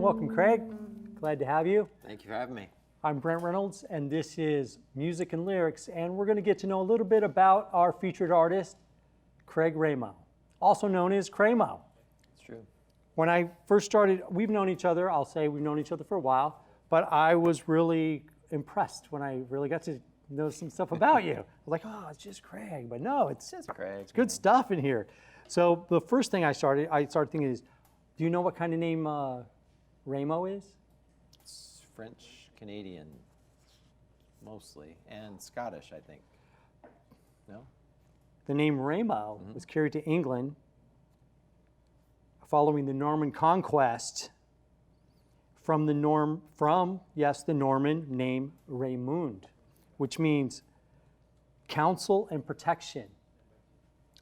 Welcome, Craig. Glad to have you. Thank you for having me. I'm Brent Reynolds, and this is Music and Lyrics, and we're going to get to know a little bit about our featured artist, Craymo, also known as Craymo. It's true. When I first started, we've known each other, I'll say we've known each other for a while, but I was really impressed when I really got to know some stuff about you. I was like, oh, it's just Craig, but no, it's Craig. It's good stuff in here. So the first thing I started thinking is, do you know what kind of name Craymo is? It's French, Canadian, mostly, and Scottish, I think. No? The name Craymo was carried to England following the Norman conquest from the Norman name Raymond, which means counsel and protection.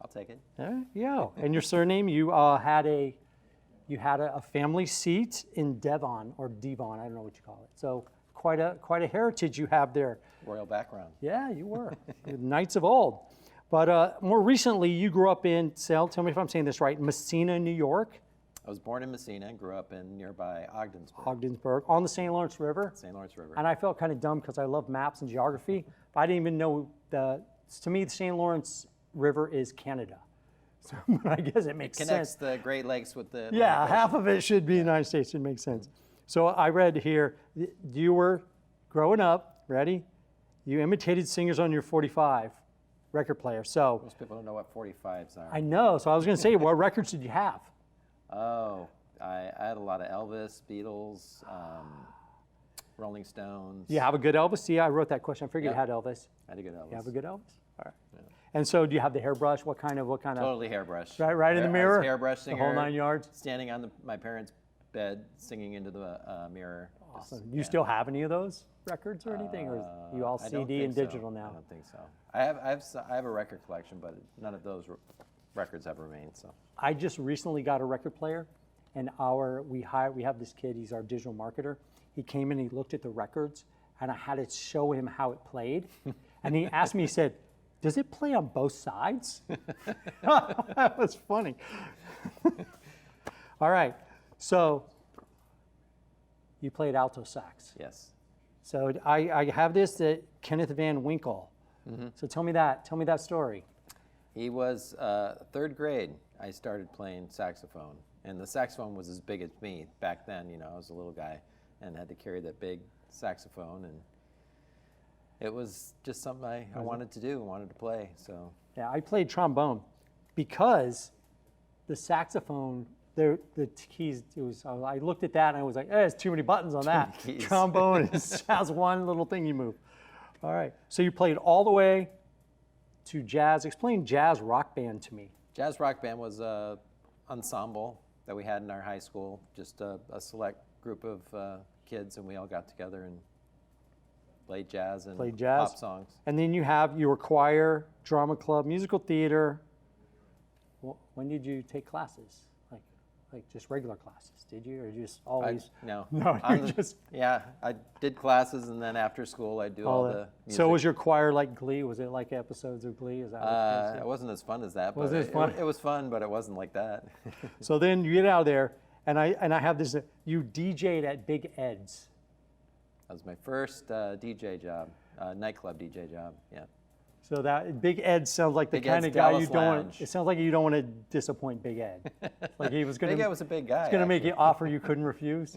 I'll take it. There you go. And your surname, you had a family seat in Devon or Devon, I don't know what you call it. So quite a heritage you have there. Royal background. Yeah, you were. Knights of old. But more recently, you grew up in, tell me if I'm saying this right, Messina, New York. I was born in Messina and grew up in nearby Ogdensburg. Ogdensburg, on the St. Lawrence River. St. Lawrence River. And I felt kind of dumb because I love maps and geography, but I didn't even know to me, the St. Lawrence River is Canada. So I guess it makes sense. Connects the Great Lakes with the... Yeah, half of it should be the United States. It makes sense. So I read here, you were growing up, ready? You imitated singers on your 45 record player. So Most people don't know what 45s are. I know. So I was going to say, what records did you have? Oh, I had a lot of Elvis, Beatles, Rolling Stones. Do you have a good Elvis? See, I wrote that question. I figured you Yep. had Elvis. I had a good Elvis. You have a good Elvis? All right. Yeah. And so do you have the hairbrush? What kind of? Totally hairbrush. Right in the mirror? I was hairbrush singer. The whole 9 yards? Standing on my parents' bed, singing into the mirror. Awesome. Do you still have any of those records or anything? Or is you all I don't CD and think digital so. now? I don't think so. I have a record collection, but none of those records have remained. So I just recently got a record player, and we have this kid. He's our digital marketer. He came in, he looked at the records, and I had to show him how it played. And he asked me, he said, "Does it play on both sides?" That was funny. All right, so you played alto sax. yes. So I have this that Kenneth Van Winkle. So tell me that story. He was third grade. I started playing saxophone, and the saxophone was as big as me back then. You know, I was a little guy and had to carry that big saxophone, and it was just something I wanted to do, wanted to play. So Yeah, I played trombone because the saxophone, the keys. I looked at that and I was like, there's too many buttons on that. keys. Trombone has one little thing you move. All right, so you played all the way to jazz. Explain jazz rock band to me. Jazz rock band was a ensemble that we had in our high school, just a select group of kids, and we all got together and played jazz and pop songs. And then you have your choir, drama club, musical theater. When did you take classes? Like just regular classes? Did you, or just always? No. No, you just. Yeah, I did classes, and then after school I'd do all the music. So was your choir like Glee? Was it like episodes of Glee? Is that what it wasn't as fun as that. Was but it fun? It was fun, but it wasn't like that. So then you get out of there, and I have this. You DJ'd at Big Ed's. That was my first DJ job, nightclub DJ job. Yeah. So that Big Ed sounds like the Big kind Ed's of guy Dallas you don't. Lounge. It sounds like you don't want to disappoint Big Ed. Like he was going to. Big Ed was a big guy. He's going to make you an offer you couldn't refuse.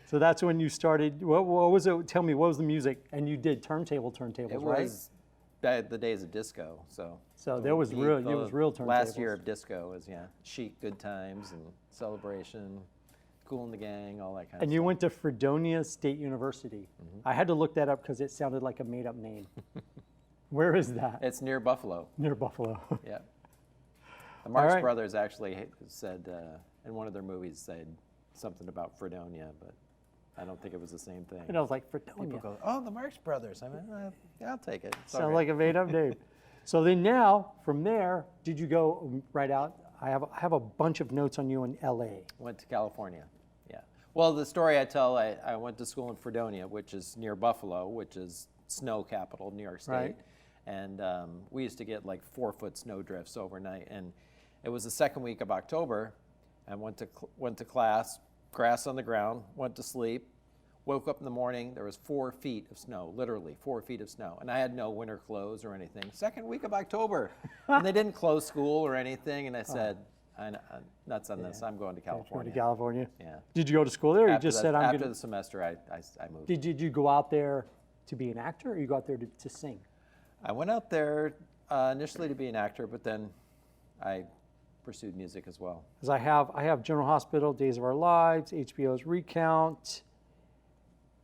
So that's when you started. What was it? Tell me, what was the music? And you did turntables, It right? was the days of disco. So there was real. It was real turntables. Last year of disco was chic, good times, and celebration, Kool and the Gang, all that kind of stuff. And you went to Fredonia State University. I had to look that up because it sounded like a made-up name. Where is that? It's near Buffalo. Near Buffalo. Yeah. The Marx right. Brothers actually said, in one of their movies, said something about Fredonia, but I don't think it was the same thing. And I was like, Fredonia. People go, oh, the Marx Brothers. I mean, yeah, I'll take it. Sounds like a made-up name. So then now, from there, did you go right out? I have a bunch of notes on you in L.A. Went to California. Yeah. Well, the story I tell, I went to school in Fredonia, which is near Buffalo, which is snow capital, New York State. Right. And we used to get like 4-foot snow drifts overnight. And it was the second week of October, and went to class, grass on the ground, went to sleep, woke up in the morning, there was 4 feet of snow, literally 4 feet of snow. And I had no winter clothes or anything. Second week of October. And they didn't close school or anything. And I said, I'm nuts on this. I'm going to Going California. to California. Yeah. Did you go to school there, or you just said I'm after going the semester, I moved. Did you go out there to be an actor, or you go out there to sing? I went out there initially to be an actor, but then I pursued music as well. Because I have General Hospital, Days of Our Lives, HBO's Recount,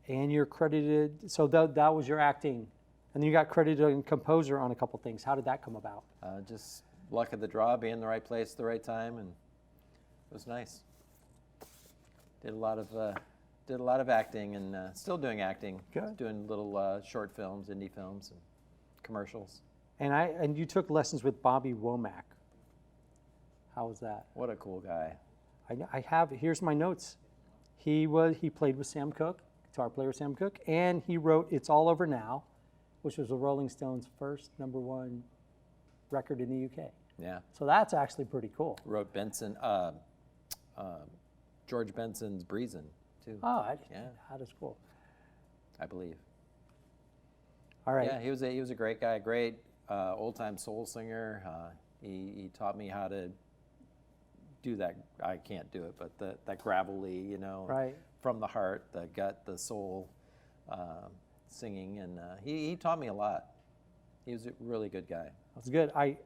and you're credited. So that was your acting, and then you got credited as composer on a couple things. How did that come about? Just luck of the draw, being in the right place at the right time, and it was nice. Did a lot of acting, and still doing acting. Good. Doing little short films, indie films, and commercials. And you took lessons with Bobby Womack. How was that? What a cool guy. I have, here's my notes. He played with Sam Cooke, guitar player Sam Cooke, and he wrote "It's All Over Now," which was the Rolling Stones' first #1 record in the UK. Yeah. So that's actually pretty cool. Wrote George Benson's "Breezin'" too. Oh, Yeah. That is cool. I believe. All right. Yeah, he was a great guy, great old time soul singer. He taught me how to do that. I can't do it, but that gravelly, Right. from the heart, the gut, the soul, singing, and he taught me a lot. He was a really good guy. That's good. I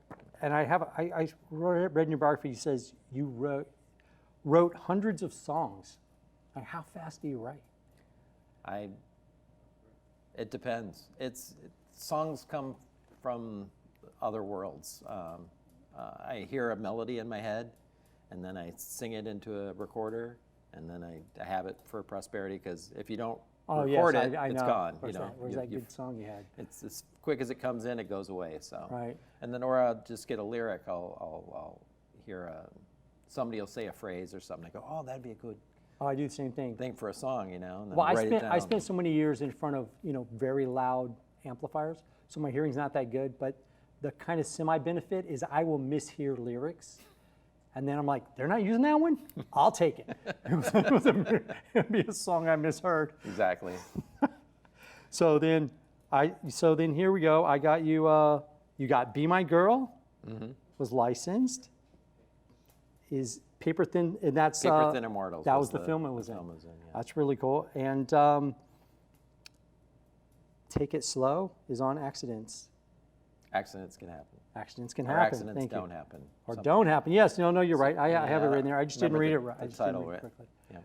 read in your biography. He says you wrote hundreds of songs. Like, how fast do you write? It depends. Songs come from other worlds. I hear a melody in my head, and then I sing it into a recorder, and then I have it for prosperity. Because if you don't record it, I it's know. gone. Where's that good song you had? It's as quick as it comes in, it goes away. So. Right. And then, or I'll just get a lyric. I'll hear somebody will say a phrase or something. I go, oh, that'd be a good Oh, I do the same thing. thing for a song, And then Well, write it down. I spent so many years in front of very loud amplifiers, so my hearing's not that good. But the kind of semi-benefit is I will mishear lyrics, and then I'm like, they're not using that one. I'll take it. It'd be a song I misheard. Exactly. So then here we go. I got you. You got "Be My Girl," was licensed. Is Paper Thin, and that's Paper Thin Immortals. That was the film it was in. Yeah. That's really cool. And Take It Slow is on Accidents. Accidents can happen. Accidents can Or happen. accidents Thank don't you. happen. Or Something. don't happen. Yes. No, you're right. I have it written there. I just didn't read it right. The I just didn't title, read it right? correctly. Yeah.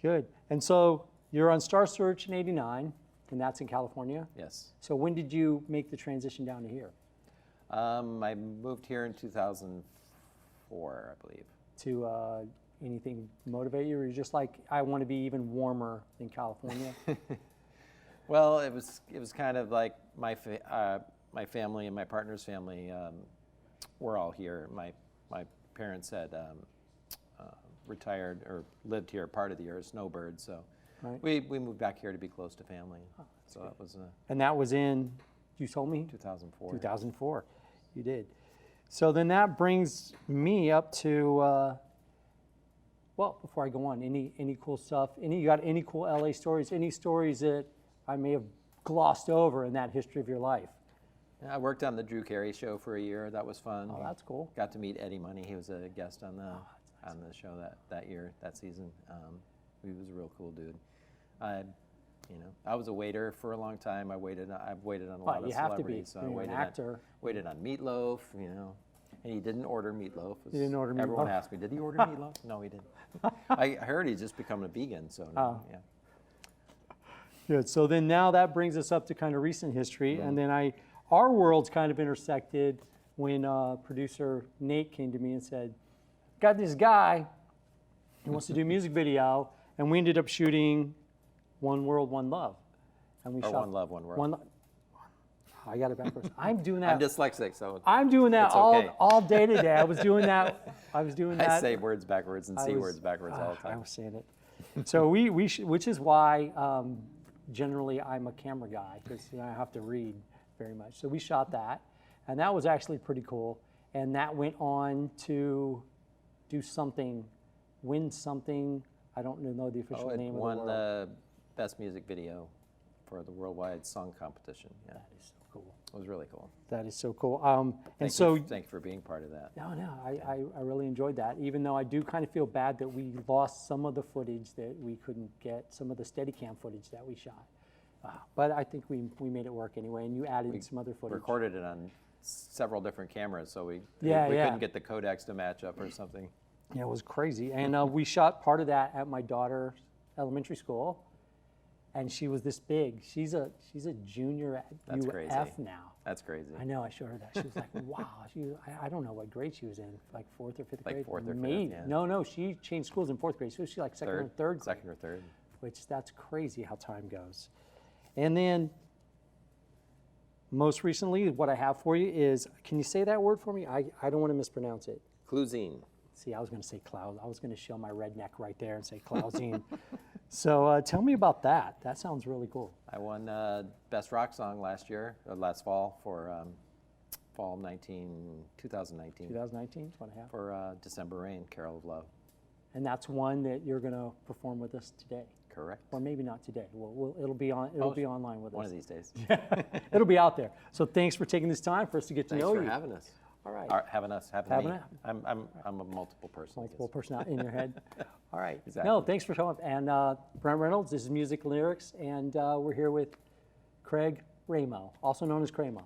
Good. And so you're on Star Search in '89, and that's in California. Yes. So when did you make the transition down to here? I moved here in 2004, I believe. To anything motivate you, or you're just like, I want to be even warmer than California? Well, it was kind of like my family and my partner's family were all here. My parents had retired or lived here part of the year as snowbirds, so Right. we moved back here to be close to family. So that was And that was in, you told me? 2004. 2004. You did. So then that brings me up to, well, before I go on, any cool stuff? You got any cool LA stories? Any stories that I may have glossed over in that history of your life? I worked on the Drew Carey show for a year. That was fun. Oh, that's cool. Got to meet Eddie Money. He was a guest on the show that year, that season. He was a real cool dude. I was a waiter for a long time. I've waited on a lot of you have to be. celebrities. So I You're an waited actor. Waited on Meatloaf, and he didn't order meatloaf. He didn't order Everyone meatloaf? asked me, did he order meatloaf? No, he didn't. I heard he's just become a vegan, so Oh. yeah. Good. So then now that brings us up to kind of recent history, and then our worlds kind of intersected when producer Nate came to me and said, "Got this guy, he wants to do a music video," and we ended up shooting "One World, One Love," and we Or shot One Love, One World. I got it backwards. I'm doing that. I'm dyslexic, so I'm doing that it's okay. all day today. I was doing that. I say words backwards and see was- words backwards all the I time. was saying it. So which is why generally I'm a camera guy, because I have to read very much. So we shot that, and that was actually pretty cool. And that went on to do something, win something I don't know the official It name of the won world. the best music video for the worldwide song competition. Yeah, That is so cool. it was really cool. That is so cool. And Thank you for being part of that. no, I really enjoyed that, even though I do kind of feel bad that we lost some of the footage that we couldn't get, some of the Steadicam footage that we shot. But I think we made it work anyway, and you added some other footage. Recorded it on several different cameras, so we Yeah. couldn't get the codecs to match up or something. Yeah, it was crazy. And we shot part of that at my daughter's elementary school, and she was this big. She's a junior at That's UF crazy. now. That's crazy. I know. I showed her that. She was like, "Wow." I don't know what grade she was in, like fourth or fifth Like grade. fourth or fifth, Maybe. yeah. No. She changed schools in fourth grade. So she like second or third grade, Second or third. which that's crazy how time goes. And then most recently, what I have for you is, can you say that word for me? I don't want to mispronounce it. Cluzine. See, I was going to say cloud. I was going to show my redneck right there and say clouzine. So tell me about that. That sounds really cool. I won Best Rock Song last fall for fall 2019 2019 is what I have. for December Rain, Carol of Love. And that's one that you're going to perform with us today. Correct. Or maybe not today. It'll be on. It'll be online with One us. of these days. It'll be out there. So thanks for taking this time for us to get to Thanks know for you. having us. All right. Having us. Having Having me. us. I'm a multiple person. I Multiple guess. personality in your head. All right. Exactly. No, thanks for showing up. And Brent Reynolds, this is Music Lyrics, and we're here with Craymo, also known as Craymo.